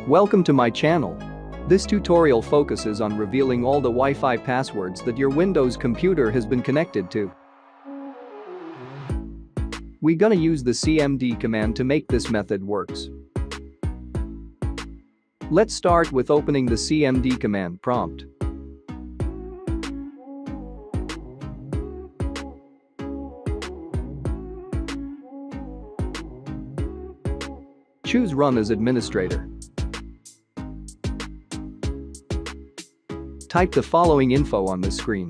Welcome to my channel. This tutorial focuses on revealing all the Wi-Fi passwords that your Windows computer has been connected to. We gonna use the cmd command to make this method works. Let's start with opening the cmd command prompt. Choose Run as administrator. Type the following info on the screen.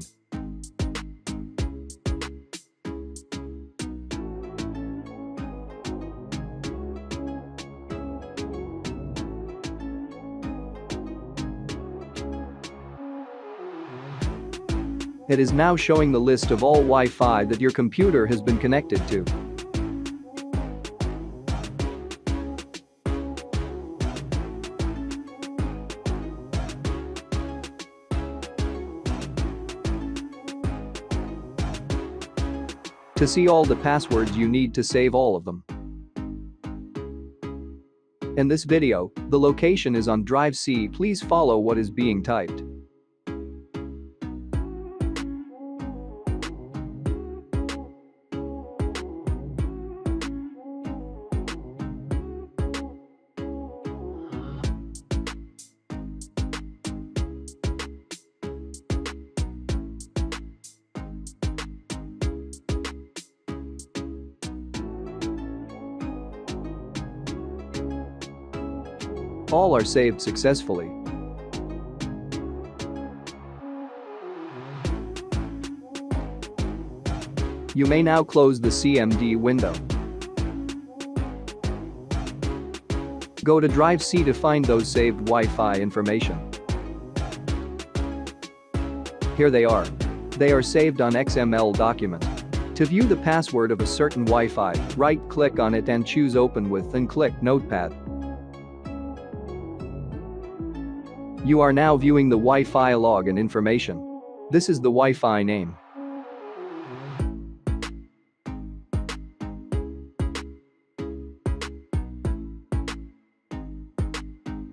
It is now showing the list of all Wi-Fi that your computer has been connected to. To see all the passwords, you need to save all of them. In this video, the location is on drive C. Please follow what is being typed. All are saved successfully. You may now close the CMD window. Go to Drive C to find those saved Wi-Fi information. Here they are. They are saved on XML document. To view the password of a certain Wi-Fi, right-click on it and choose Open With and click Notepad. You are now viewing the Wi-Fi login information. This is the Wi-Fi name.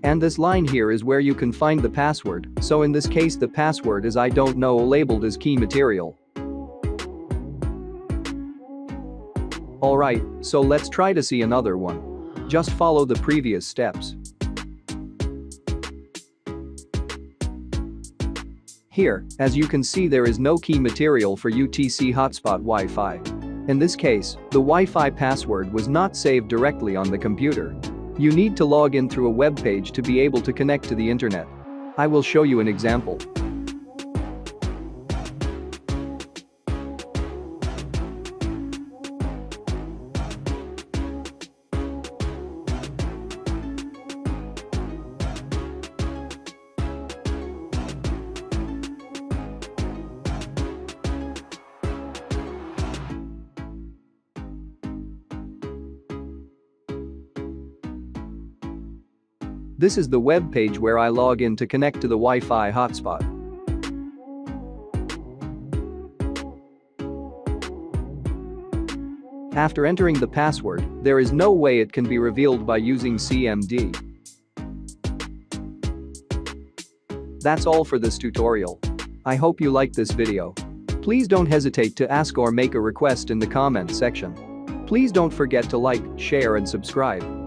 And this line here is where you can find the password, so in this case the password is I don't know labeled as key material. Alright, so let's try to see another one. Just follow the previous steps. Here, as you can see, there is no key material for UTC hotspot Wi-Fi. In this case, the Wi-Fi password was not saved directly on the computer. You need to log in through a web page to be able to connect to the internet. I will show you an example. This is the web page where I log in to connect to the Wi-Fi hotspot. After entering the password, there is no way it can be revealed by using CMD. That's all for this tutorial. I hope you liked this video. Please don't hesitate to ask or make a request in the comment section. Please don't forget to like, share and subscribe.